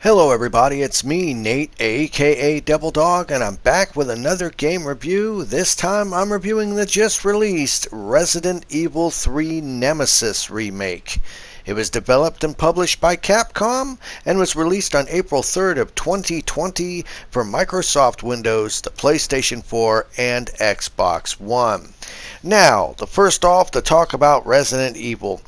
Hello everybody, it's me, Nate, aka Devil Dog, and I'm back with another game review. This time I'm reviewing the just released Resident Evil 3 Nemesis remake. It was developed and published by Capcom and was released on April 3rd of 2020 for Microsoft Windows, the PlayStation 4, and Xbox One. Now, first off, to talk about Resident Evil.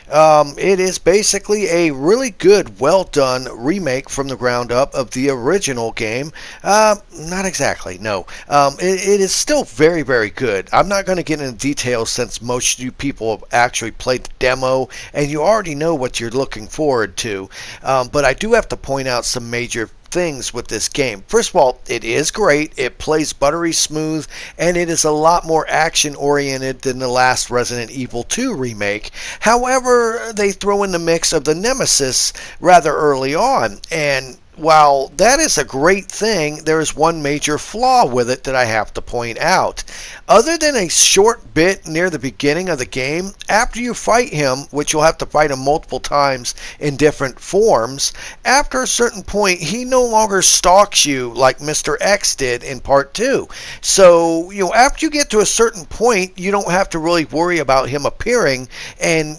It is basically a really good, well-done remake from the ground up of the original game. Not exactly, no. It is still very, very good. I'm not going to get into details since most of you people have actually played the demo and you already know what you're looking forward to. But I do have to point out some major things with this game. First of all, it is great. It plays buttery smooth, and it is a lot more action oriented than the last Resident Evil 2 remake. However, they throw in the mix of the Nemesis rather early on, and while that is a great thing, there is one major flaw with it that I have to point out. Other than a short bit near the beginning of the game, after you fight him, which you'll have to fight him multiple times in different forms, after a certain point, he no longer stalks you like Mr. X did in Part 2. So, after you get to a certain point, you don't have to really worry about him appearing and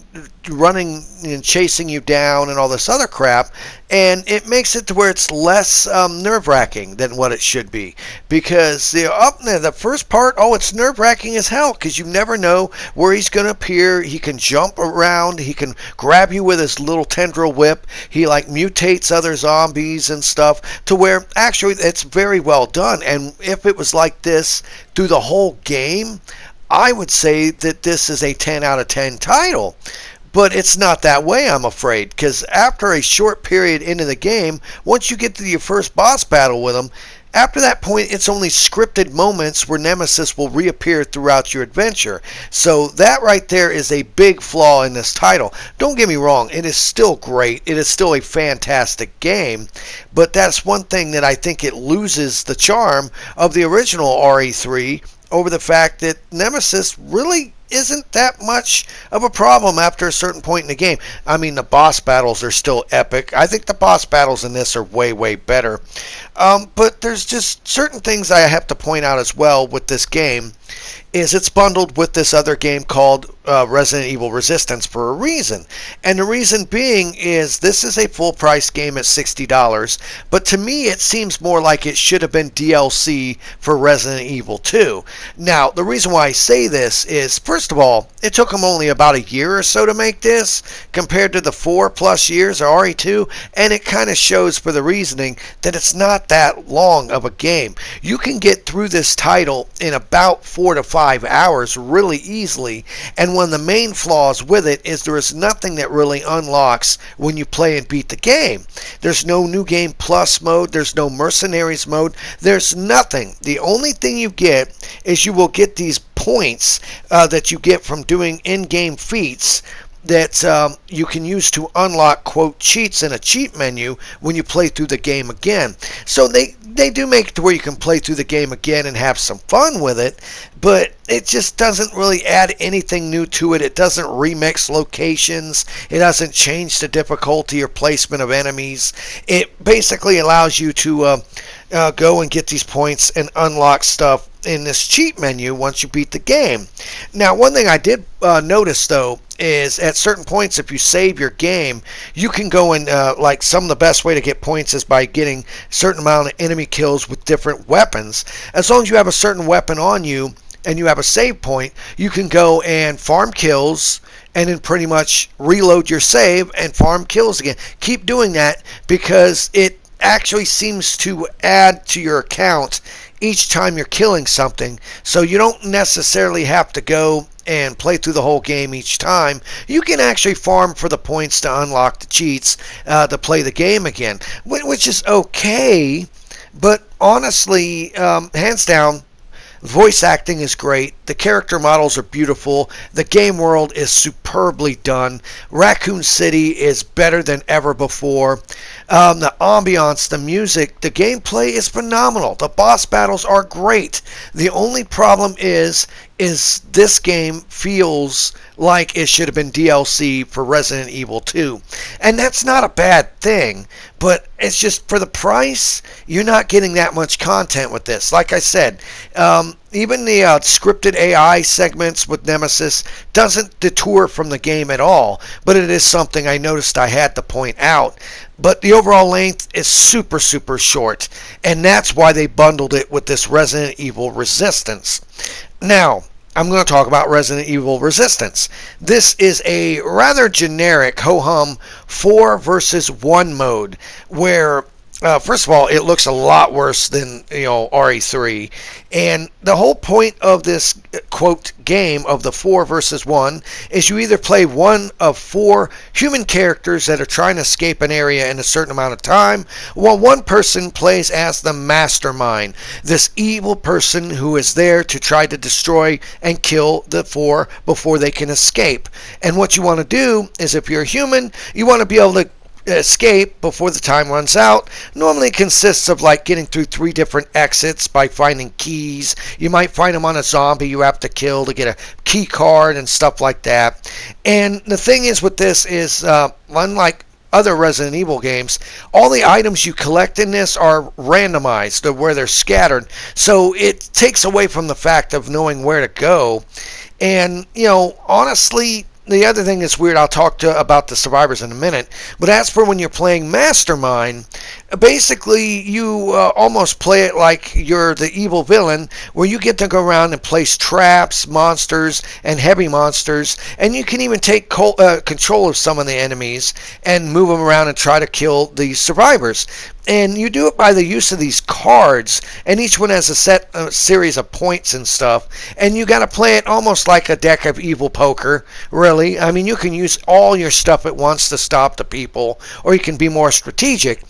running and chasing you down and all this other crap, and it makes it to where it's less nerve-wracking than what it should be, because up there, the first part, it's nerve-wracking as hell, because you never know where he's going to appear. He can jump around, he can grab you with his little tendril whip, he mutates other zombies and stuff, to where actually it's very well done. And if it was like this through the whole game, I would say that this is a 10 out of 10 title. But it's not that way, I'm afraid, because after a short period into the game, once you get to your first boss battle with him, after that point, it's only scripted moments where Nemesis will reappear throughout your adventure. So that right there is a big flaw in this title. Don't get me wrong, it is still great. It is still a fantastic game. But that's one thing that I think it loses the charm of the original RE3 over the fact that Nemesis really isn't that much of a problem after a certain point in the game. I mean, the boss battles are still epic. I think the boss battles in this are way, way better. But there's just certain things I have to point out as well with this game, is it's bundled with this other game called Resident Evil Resistance for a reason. And the reason being is this is a full price game at $60, but to me it seems more like it should have been DLC for Resident Evil 2. Now, the reason why I say this is, first of all, it took them only about a year or so to make this, compared to the 4+ years of RE2, and it kind of shows for the reasoning that it's not that long of a game. You can get through this title in about 4 to 5 hours really easily, and one of the main flaws with it is there is nothing that really unlocks when you play and beat the game. There's no New Game Plus mode, there's no Mercenaries mode, there's nothing. The only thing you get is you will get these points that you get from doing in-game feats that you can use to unlock, quote, cheats in a cheat menu when you play through the game again. So they do make it to where you can play through the game again and have some fun with it, but it just doesn't really add anything new to it. It doesn't remix locations. It doesn't change the difficulty or placement of enemies. It basically allows you to go and get these points and unlock stuff in this cheat menu once you beat the game. Now, one thing I did notice, though, is at certain points, if you save your game, you can go and, some of the best way to get points is by getting a certain amount of enemy kills with different weapons. As long as you have a certain weapon on you and you have a save point, you can go and farm kills and then pretty much reload your save and farm kills again. Keep doing that, because it actually seems to add to your account each time you're killing something, so you don't necessarily have to go and play through the whole game each time. You can actually farm for the points to unlock the cheats to play the game again, which is okay. But honestly, hands down, voice acting is great. The character models are beautiful. The game world is superbly done. Raccoon City is better than ever before. The ambiance, the music, the gameplay is phenomenal. The boss battles are great. The only problem is this game feels like it should have been DLC for Resident Evil 2. And that's not a bad thing, but it's just for the price, you're not getting that much content with this. Like I said, even the scripted AI segments with Nemesis doesn't detour from the game at all, but it is something I noticed I had to point out. But the overall length is super, super short, and that's why they bundled it with this Resident Evil Resistance. Now, I'm going to talk about Resident Evil Resistance. This is a rather generic ho-hum 4 versus 1 mode where, first of all, it looks a lot worse than RE3. And the whole point of this, quote, game of the 4 versus 1 is you either play one of 4 human characters that are trying to escape an area in a certain amount of time, while one person plays as the mastermind, this evil person who is there to try to destroy and kill the 4 before they can escape. And what you want to do is, if you're a human, you want to be able to escape before the time runs out. Normally it consists of like getting through 3 different exits by finding keys. You might find them on a zombie you have to kill to get a key card and stuff like that. And the thing is with this is, unlike other Resident Evil games, all the items you collect in this are randomized to where they're scattered. So it takes away from the fact of knowing where to go. And, honestly, the other thing that's weird, I'll talk about the survivors in a minute, but as for when you're playing Mastermind, basically you almost play it like you're the evil villain, where you get to go around and place traps, monsters, and heavy monsters, and you can even take control of some of the enemies and move them around and try to kill the survivors. And you do it by the use of these cards, and each one has a series of points and stuff, and you got to play it almost like a deck of evil poker, really. I mean, you can use all your stuff at once to stop the people, or you can be more strategic.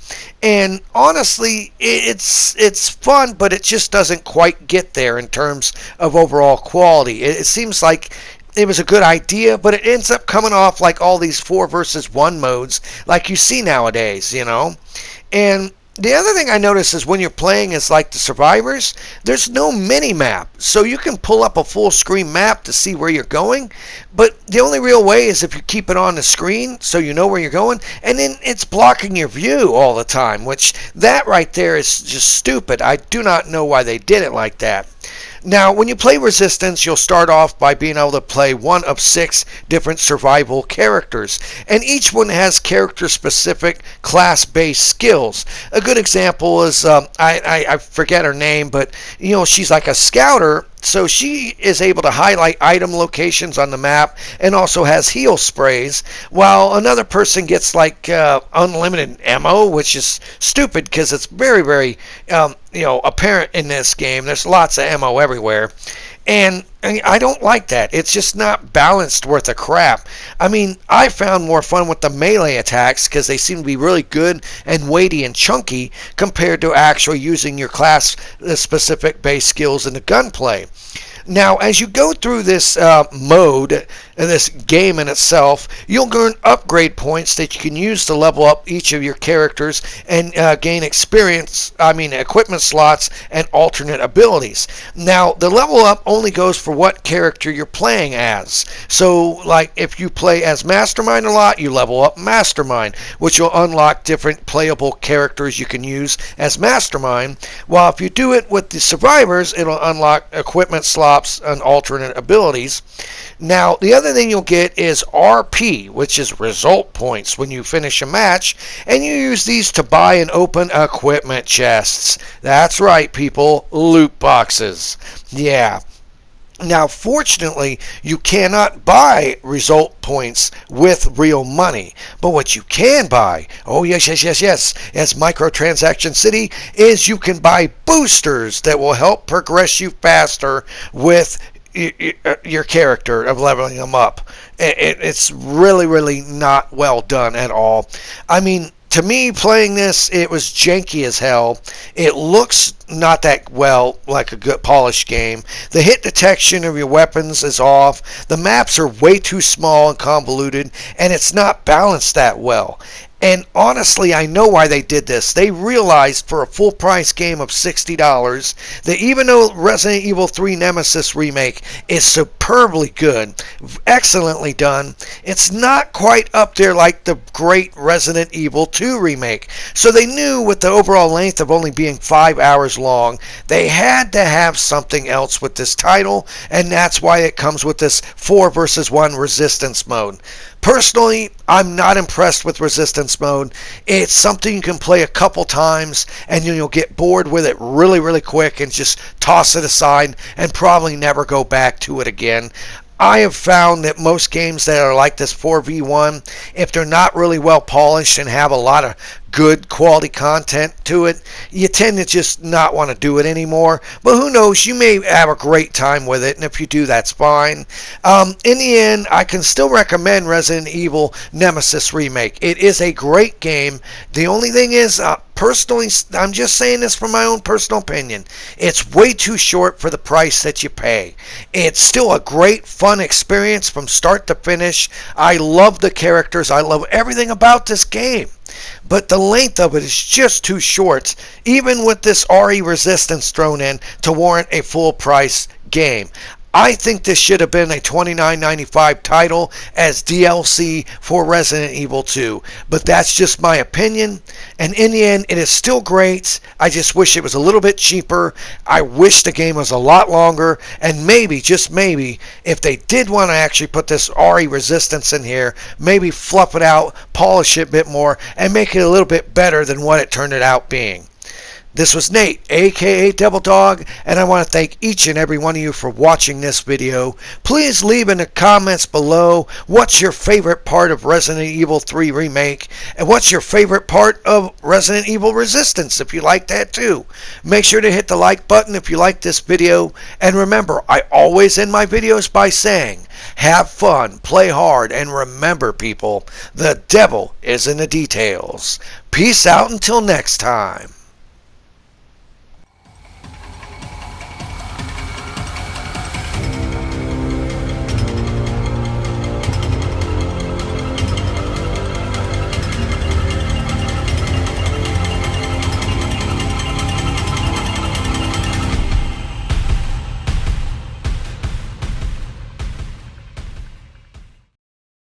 And honestly, it's fun, but it just doesn't quite get there in terms of overall quality. It seems like it was a good idea, but it ends up coming off like all these 4 versus 1 modes like you see nowadays, And the other thing I notice is when you're playing as like the survivors, there's no mini map. So you can pull up a full screen map to see where you're going, but the only real way is if you keep it on the screen so you know where you're going, and then it's blocking your view all the time, which that right there is just stupid. I do not know why they did it like that. Now, when you play Resistance, you'll start off by being able to play one of 6 different survival characters, and each one has character-specific class-based skills. A good example is, I forget her name, but, she's like a scouter, so she is able to highlight item locations on the map and also has heal sprays, while another person gets like unlimited ammo, which is stupid because it's very, very apparent in this game. There's lots of ammo everywhere. And I don't like that. It's just not balanced worth a crap. I mean, I found more fun with the melee attacks because they seem to be really good and weighty and chunky compared to actually using your class-specific base skills in the gunplay. Now, as you go through this mode, this game in itself, you'll earn upgrade points that you can use to level up each of your characters and gain equipment slots and alternate abilities. Now, the level up only goes for what character you're playing as. So, like, if you play as Mastermind a lot, you level up Mastermind, which will unlock different playable characters you can use as Mastermind, while if you do it with the survivors, it'll unlock equipment slots and alternate abilities. Now, the other thing you'll get is RP, which is result points when you finish a match, and you use these to buy and open equipment chests. That's right, people, loot boxes. Yeah. Now, fortunately, you cannot buy result points with real money. But what you can buy, oh yes, as Microtransaction City, is you can buy boosters that will help progress you faster with your character of leveling them up. It's really, really not well done at all. I mean, to me, playing this, it was janky as hell. It looks not that well like a good polished game. The hit detection of your weapons is off. The maps are way too small and convoluted, and it's not balanced that well. And honestly, I know why they did this. They realized for a full price game of $60 that even though Resident Evil 3 Nemesis Remake is superbly good, excellently done, it's not quite up there like the great Resident Evil 2 Remake. So they knew with the overall length of only being 5 hours long, they had to have something else with this title, and that's why it comes with this 4 versus 1 resistance mode. Personally, I'm not impressed with resistance mode. It's something you can play a couple times and you'll get bored with it really quick and just toss it aside and probably never go back to it again. I have found that most games that are like this 4v1, if they're not really well polished and have a lot of good quality content to it, you tend to just not want to do it anymore. But who knows, you may have a great time with it, and if you do, that's fine. In the end, I can still recommend Resident Evil Nemesis Remake. It is a great game. The only thing is, personally, I'm just saying this from my own personal opinion, it's way too short for the price that you pay. It's still a great fun experience from start to finish. I love the characters. I love everything about this game. But the length of it is just too short, even with this RE resistance thrown in, to warrant a full price game. I think this should have been a $29.95 title as DLC for Resident Evil 2. But that's just my opinion. And in the end, it is still great. I just wish it was a little bit cheaper. I wish the game was a lot longer. And maybe, just maybe, if they did want to actually put this RE resistance in here, maybe fluff it out, polish it a bit more, and make it a little bit better than what it turned it out being. This was Nate, aka Devil Dog, and I want to thank each and every one of you for watching this video. Please leave in the comments below what's your favorite part of Resident Evil 3 Remake, and what's your favorite part of Resident Evil Resistance if you like that too. Make sure to hit the like button if you like this video, and remember, I always end my videos by saying, have fun, play hard, and remember people, the devil is in the details. Peace out until next time.